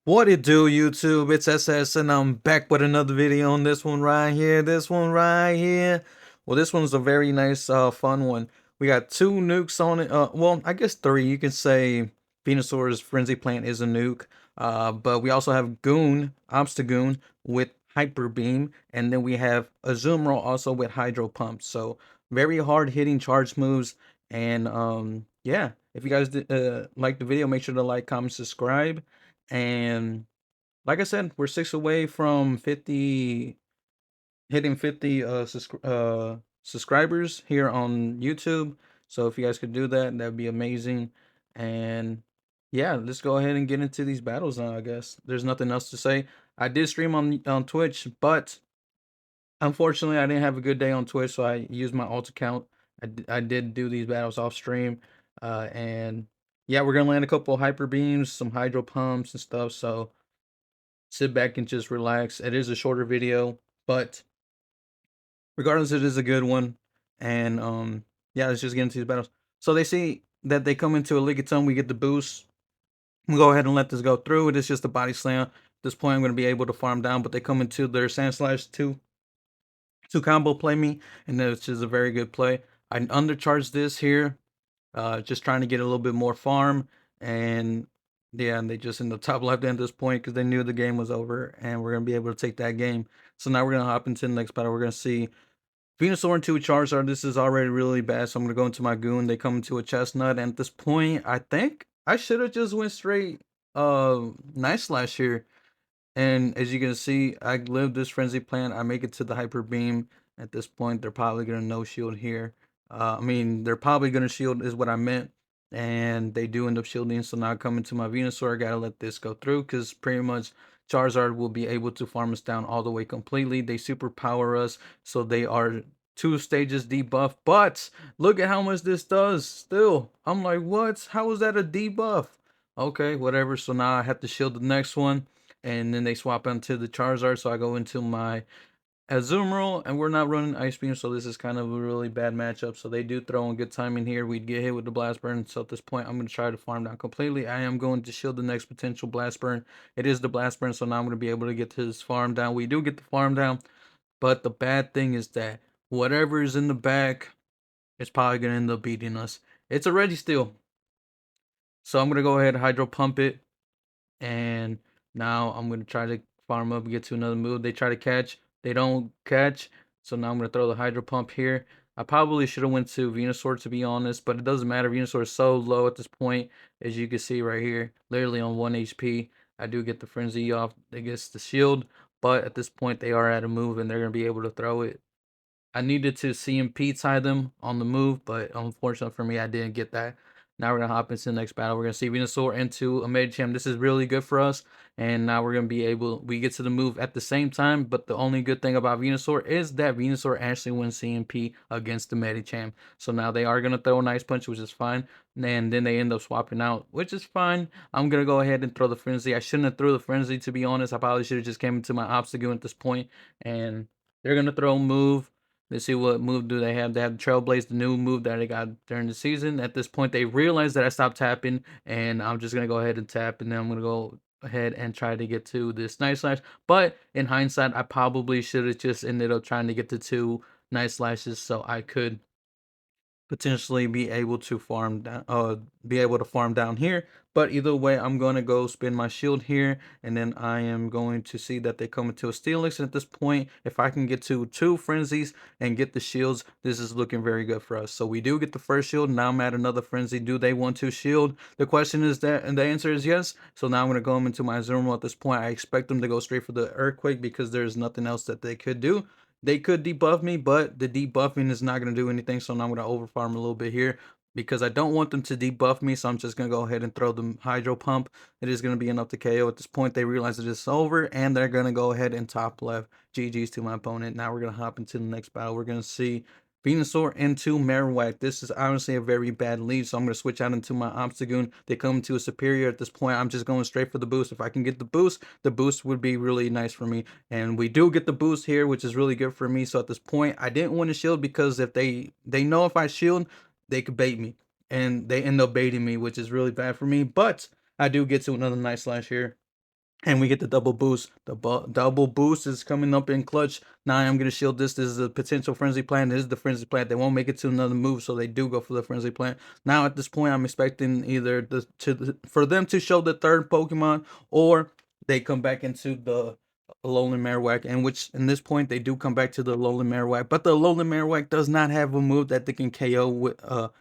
What it do, YouTube? It's SS, and I'm back with another video on this one right here. This one right here. Well, this one's a very nice, fun one. We got two nukes on it. Well, I guess three. You can say Venusaur's Frenzy Plant is a nuke. But we also have Goon, Obstagoon with Hyper Beam, and then we have Azumarill also with Hydro Pump. So very hard hitting charge moves. And yeah, if you guys like the video, make sure to like, comment, subscribe. And like I said, we're 6 away from 50, hitting 50 subscribers here on YouTube. So if you guys could do that, that'd be amazing. And yeah, let's go ahead and get into these battles now, I guess. There's nothing else to say. I did stream on Twitch, but unfortunately I didn't have a good day on Twitch, so I used my alt account. I did do these battles off stream. And yeah, we're gonna land a couple of hyper beams, some hydro pumps and stuff. So sit back and just relax. It is a shorter video, but regardless, it is a good one. And yeah, let's just get into these battles. So they see that they come into a Ligaton, we get the boost. We go ahead and let this go through. It is just a body slam. At this point, I'm going to be able to farm down, but they come into their Sand Slash to combo play me, and this is a very good play. I undercharged this here, just trying to get a little bit more farm, and yeah, and they just in the top left at this point because they knew the game was over, and we're gonna be able to take that game. So now we're gonna hop into the next battle. We're gonna see Venusaur into a Charizard. This is already really bad, so I'm gonna go into my Goon. They come into a Chestnut, and at this point, I think I should have just went straight Night Slash here. And as you can see, I live this Frenzy Plant. I make it to the Hyper Beam. At this point, they're probably going to no shield here. I mean, they're probably going to shield is what I meant. And they do end up shielding. So now coming to my Venusaur, I got to let this go through. Because pretty much Charizard will be able to farm us down all the way completely. They super power us. So they are 2 stages debuff. But look at how much this does still. I'm like, what? How is that a debuff? Okay, whatever. So now I have to shield the next one, and then they swap into the Charizard, so I go into my Azumarill, and we're not running Ice Beam, so this is kind of a really bad matchup. So they do throw in good timing here. We'd get hit with the Blast Burn, so at this point, I'm going to try to farm down completely. I am going to shield the next potential Blast Burn. It is the Blast Burn, so now I'm going to be able to get his farm down. We do get the farm down, but the bad thing is that whatever is in the back is probably going to end up beating us. It's a Registeel, so I'm going to go ahead and Hydro Pump it. And now I'm going to try to farm up and get to another move. They try to catch. They don't catch. So now I'm going to throw the Hydro Pump here. I probably should have went to Venusaur, to be honest, but it doesn't matter. Venusaur is so low at this point, as you can see right here, literally on 1 HP. I do get the Frenzy off against the shield, but at this point they are at a move and they're going to be able to throw it. I needed to CMP tie them on the move, but unfortunately for me, I didn't get that. Now we're going to hop into the next battle. We're going to see Venusaur into a Medicham. This is really good for us. And now we're going to be able, we get to the move at the same time. But the only good thing about Venusaur is that Venusaur actually wins CMP against the Medicham. So now they are going to throw an Ice Punch, which is fine. And then they end up swapping out, which is fine. I'm going to go ahead and throw the Frenzy. I shouldn't have threw the Frenzy, to be honest. I probably should have just came into my Obstacle at this point. And they're going to throw a move. Let's see what move do they have. They have the Trailblaze, the new move that they got during the season. At this point, they realize that I stopped tapping, and I'm just going to go ahead and tap, and then I'm going to go ahead and try to get to this Night Slash. But in hindsight, I probably should have just ended up trying to get to 2 Night Slashes so I could potentially be able to farm down here. But either way, I'm going to go spin my shield here, and then I am going to see that they come into a Steelix. And at this point, if I can get to 2 Frenzies and get the shields, this is looking very good for us. So we do get the first shield. Now I'm at another Frenzy. Do they want to shield? The question is that, and the answer is yes. So now I'm going to go into my Azumarill. At this point, I expect them to go straight for the Earthquake because there's nothing else that they could do. They could debuff me, but the debuffing is not going to do anything, so now I'm going to overfarm a little bit here because I don't want them to debuff me, so I'm just going to go ahead and throw the Hydro Pump. It is going to be enough to KO. At this point, they realize that it's over, and they're going to go ahead and top left. GG's to my opponent. Now we're going to hop into the next battle. We're going to see Venusaur into Marowak. This is honestly a very bad lead, so I'm going to switch out into my Obstagoon. They come to a Superior. At this point, I'm just going straight for the boost. If I can get the boost would be really nice for me. And we do get the boost here, which is really good for me. So at this point, I didn't want to shield because if they know if I shield, they could bait me. And they end up baiting me, which is really bad for me. But I do get to another Night Slash here. and we get the double boost. The double boost is coming up in clutch. Now I'm gonna shield this. This is a potential frenzy plant. This is the frenzy plant. They won't make it to another move, so they do go for the frenzy plant. Now at this point, I'm expecting either for them to show the third Pokemon, or they come back into the Alolan Marowak, and which in this point they do come back to the Alolan Marowak, but the Alolan Marowak does not have a move that they can KO with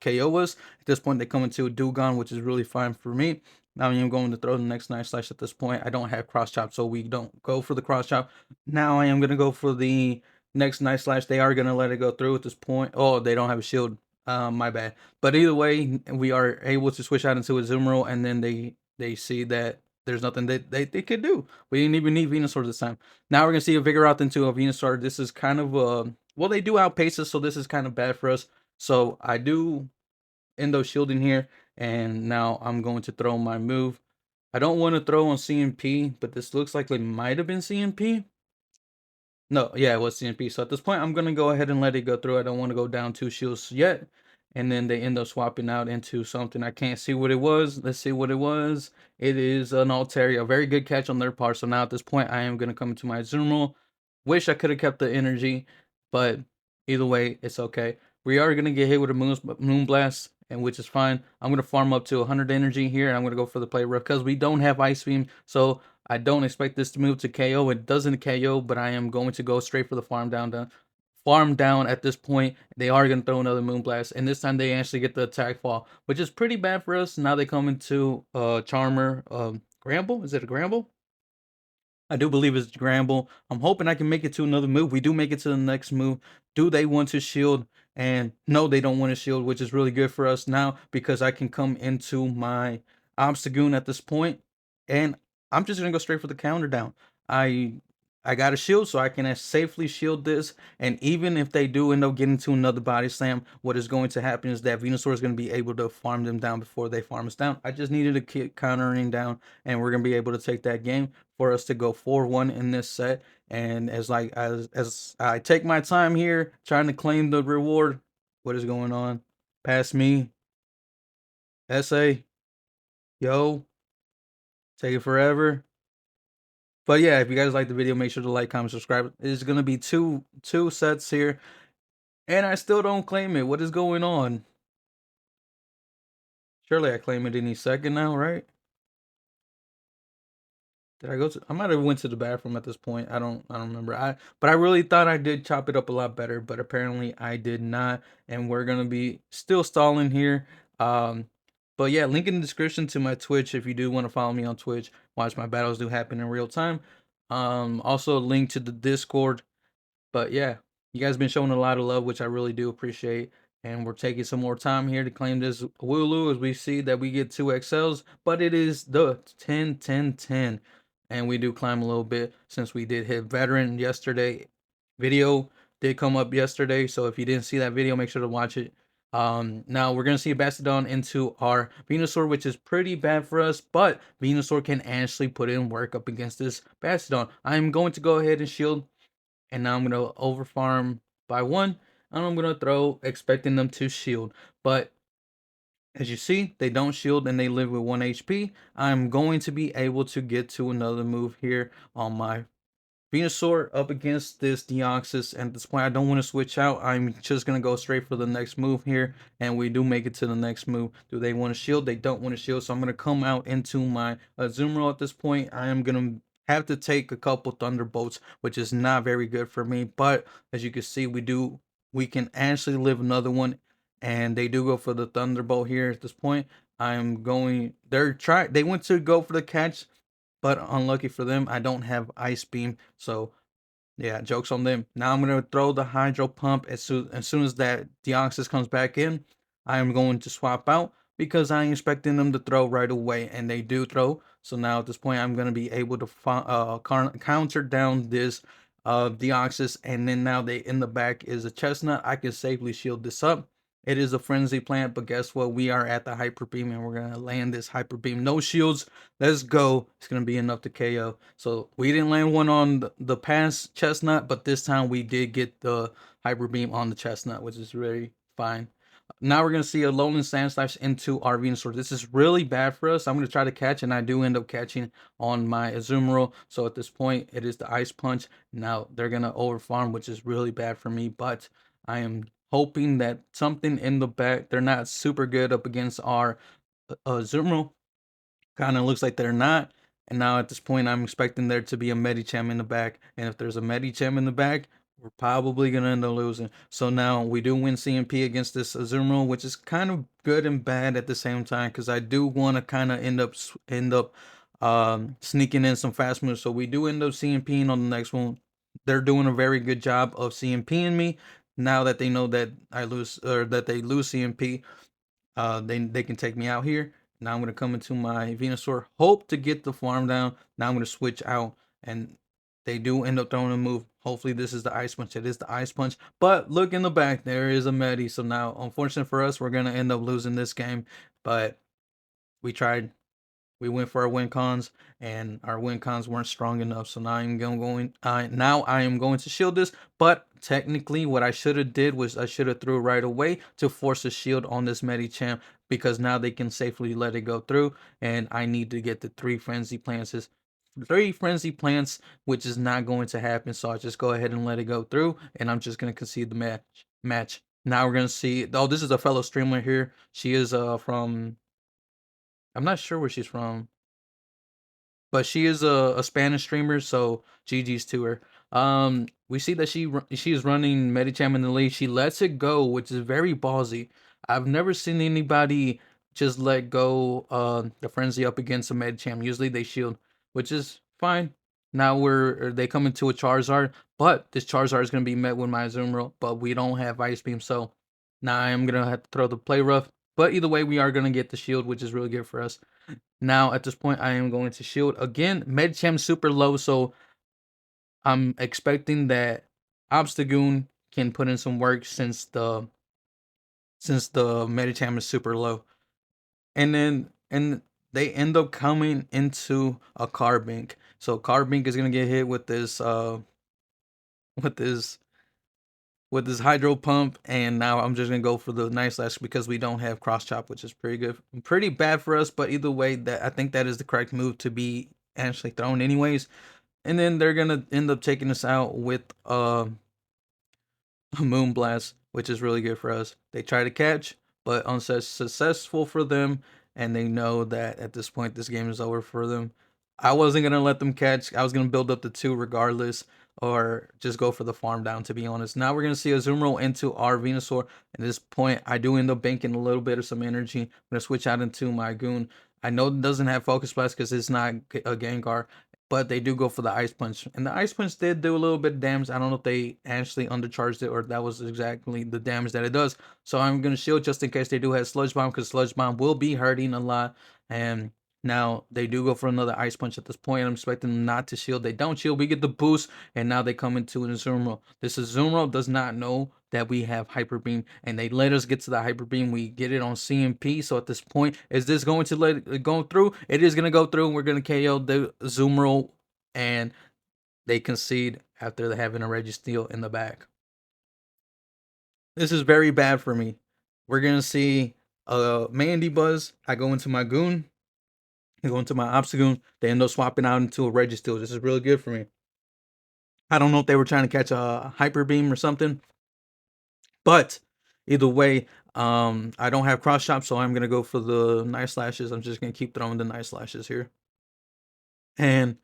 KO us. At this point, they come into a Dewgong, which is really fine for me. Now I'm going to throw the next Night Slash at this point. I don't have Cross Chop, so we don't go for the Cross Chop. Now I am going to go for the next Night Slash. They are going to let it go through at this point. Oh, they don't have a shield. My bad. But either way, we are able to switch out into a Azumarill, and then they see that there's nothing that they could do. We didn't even need Venusaur this time. Now we're going to see a Vigoroth into a Venusaur. This is kind of well, they do outpace us, so this is kind of bad for us. So I do endo shielding here, and now I'm going to throw my move. I don't want to throw on CMP, but this looks like it might have been CMP. No, yeah, it was CMP. So at this point, I'm gonna go ahead and let it go through. I don't want to go down 2 shields yet. And then they end up swapping out into something. I can't see what it was. Let's see what it was. It is an Altaria. A very good catch on their part. So now at this point, I am gonna come into my Azumarill. Wish I could have kept the energy, but either way, it's okay. We are gonna get hit with a moon blast, and which is fine. I'm gonna farm up to 100 energy here, and I'm gonna go for the play rough because we don't have Ice Beam. So I don't expect this to move to KO. It doesn't KO, but I am going to go straight for the farm down. Farm down at this point. They are going to throw another Moonblast, and this time they actually get the attack fall, which is pretty bad for us. Now they come into Charmer. Gramble? Is it a Gramble? I do believe it's Gramble. I'm hoping I can make it to another move. We do make it to the next move. Do they want to shield? And no, they don't want to shield, which is really good for us now because I can come into my Obstagoon at this point, and I'm just gonna go straight for the counter down. I I got a shield, so I can safely shield this. And even if they do end up getting to another body slam, what is going to happen is that Venusaur is going to be able to farm them down before they farm us down. I just needed to keep countering down, and we're going to be able to take that game for us to go 4-1 in this set. And as I take my time here trying to claim the reward, what is going on? Pass me, SA, yo, take it forever. But yeah, if you guys like the video, make sure to like, comment, subscribe. There's gonna be two sets here, and I still don't claim it. What is going on? Surely I claim it any second now, right? Did I go to? I might have went to the bathroom at this point. I don't remember. But I really thought I did chop it up a lot better, but apparently I did not. And we're gonna be still stalling here. But yeah, link in the description to my Twitch if you do want to follow me on Twitch. Watch my battles do happen in real time. Also link to the Discord. But yeah, you guys been showing a lot of love, which I really do appreciate. And we're taking some more time here to claim this Wooloo as we see that we get 2 XLs, but it is the 10-10-10. And we do climb a little bit since we did hit veteran yesterday. Video did come up yesterday, so if you didn't see that video, make sure to watch it. Now we're gonna see a Bastodon into our Venusaur, which is pretty bad for us, but Venusaur can actually put in work up against this Bastodon. I'm going to go ahead and shield, and now I'm going to over farm by 1, and I'm going to throw expecting them to shield. But as you see, they don't shield and they live with 1 HP. I'm going to be able to get to another move here on my Venusaur up against this Deoxys, and at this point I don't want to switch out. I'm just going to go straight for the next move here, and we do make it to the next move. Do they want to shield? They don't want to shield, so I'm going to come out into my Azumarill at this point. I am going to have to take a couple Thunderbolts, which is not very good for me, but as you can see, we can actually live another one, and they do go for the Thunderbolt here at this point. I'm going, they went to go for the catch, but unlucky for them, I don't have Ice Beam. So yeah, joke's on them. Now I'm going to throw the Hydro Pump as soon as that Deoxys comes back in. I am going to swap out because I'm expecting them to throw right away, and they do throw. So now at this point, I'm going to be able to counter down this Deoxys, and then now they in the back is a Chestnut. I can safely shield this up. It is a frenzy plant, but guess what? We are at the Hyper Beam, and we're going to land this Hyper Beam. No shields. Let's go. It's going to be enough to KO. So we didn't land one on the past Chestnut, but this time we did get the Hyper Beam on the Chestnut, which is really fine. Now we're gonna see a Lowland Sand Slash into our Venusaur. This is really bad for us. I'm gonna try to catch, and I do end up catching on my Azumarill. So at this point, it is the Ice Punch. Now they're gonna overfarm, which is really bad for me. But I am hoping that something in the back. They're not super good up against our Azumarill. Kind of looks like they're not. And now at this point, I'm expecting there to be a Medicham in the back. And if there's a Medicham in the back, we're probably gonna end up losing. So now we do win CMP against this Azumarill, which is kind of good and bad at the same time because I do want to kind of end up sneaking in some fast moves. So we do end up CMPing on the next one. They're doing a very good job of CMPing me. Now that they know that I lose or that they lose CMP, they can take me out here. Now I'm gonna come into my Venusaur, hope to get the farm down. Now I'm gonna switch out, and they do end up throwing a move. Hopefully this is the Ice Punch. It is the Ice Punch, but look in the back, there is a Medi. So now, unfortunate for us, we're gonna end up losing this game. But we tried, we went for our win cons, and our win cons weren't strong enough. So now now I am going to shield this. But technically, what I should have did was I should have threw right away to force a shield on this Medicham because now they can safely let it go through. And I need to get the three frenzy plants, which is not going to happen. So I just go ahead and let it go through, and I'm just gonna concede the match. Now we're gonna see. Oh, this is a fellow streamer here. She is from, I'm not sure where she's from, but she is a Spanish streamer, so GG's to her. We see that she is running Medicham in the league. She lets it go, which is very ballsy. I've never seen anybody just let go the frenzy up against a Medicham. Usually they shield, which is fine. Now they come into a Charizard, but this Charizard is gonna be met with my Azumarill, but we don't have Ice Beam, so now I am gonna have to throw the play rough. But either way, we are gonna get the shield, which is really good for us. Now, at this point, I am going to shield. Again, Medicham super low, so I'm expecting that Obstagoon can put in some work since the Medicham is super low. And they end up coming into a Carbink. So Carbink is gonna get hit with this with this hydro pump, and now I'm just gonna go for the Night Slash because we don't have cross chop, which is pretty good, pretty bad for us. But either way, that I think that is the correct move to be actually thrown anyways. And then they're gonna end up taking us out with a Moonblast, which is really good for us. They try to catch, but unsuccessful for them, and they know that at this point this game is over for them. I wasn't gonna let them catch. I was gonna build up the two regardless, or just go for the farm down. To be honest, now we're gonna see a Azumarill into our Venusaur. At this point, I do end up banking a little bit of some energy. I'm gonna switch out into my Goon. I know it doesn't have Focus Blast because it's not a Gengar, but they do go for the Ice Punch. And the Ice Punch did do a little bit of damage. I don't know if they actually undercharged it or that was exactly the damage that it does. So I'm going to shield just in case they do have Sludge Bomb because Sludge Bomb will be hurting a lot. And now they do go for another Ice Punch at this point. I'm expecting them not to shield. They don't shield. We get the boost, and now they come into an Azumarill. This Azumarill does not know that we have Hyper Beam, and they let us get to the Hyper Beam. We get it on CMP. So at this point, is this going to let it go through? It is going to go through, and we're going to KO the Azumarill, and they concede after having a Registeel in the back. This is very bad for me. We're going to see a Mandy Buzz. I go into my Goon. I go into my Obstagoon. They end up swapping out into a Registeel. This is really good for me. I don't know if they were trying to catch a Hyper Beam or something, but either way, I don't have cross chop, so I'm gonna go for the Night Slashes. I'm just gonna keep throwing the Night Slashes here, and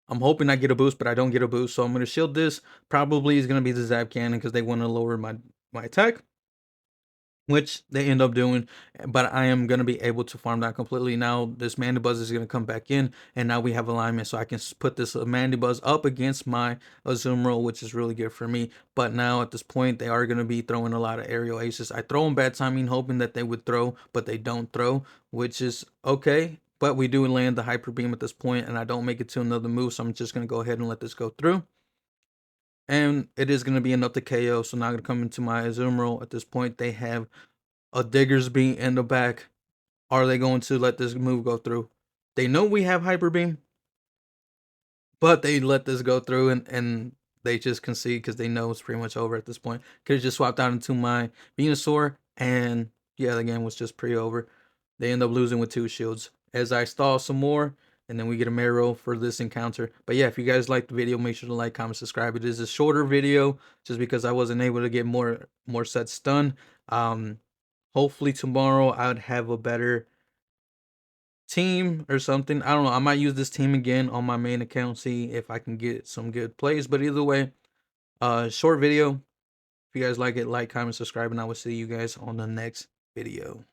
I'm hoping I get a boost, but I don't get a boost, so I'm gonna shield this. Probably is gonna be the Zap Cannon because they want to lower my attack, which they end up doing. But I am going to be able to farm that completely. Now this Mandibuzz is going to come back in, and now we have alignment, so I can put this Mandibuzz up against my Azumarill, which is really good for me. But now at this point, they are going to be throwing a lot of aerial aces. I throw them bad timing, hoping that they would throw, but they don't throw, which is okay. But we do land the Hyper Beam at this point, and I don't make it to another move, so I'm just going to go ahead and let this go through. And it is going to be enough to KO. So now I'm going to come into my Azumarill. At this point, they have a Diggersby in the back. Are they going to let this move go through? They know we have Hyper Beam, but they let this go through, and they just concede because they know it's pretty much over at this point. Could have just swapped out into my Venusaur, and yeah, the game was just pretty over. They end up losing with 2 shields. As I stall some more, and then we get a marrow for this encounter. But yeah, if you guys liked the video, make sure to like, comment, subscribe. It is a shorter video just because I wasn't able to get more sets done. Hopefully tomorrow I would have a better team or something. I don't know. I might use this team again on my main account, see if I can get some good plays. But either way, short video. If you guys like it, like, comment, subscribe, and I will see you guys on the next video.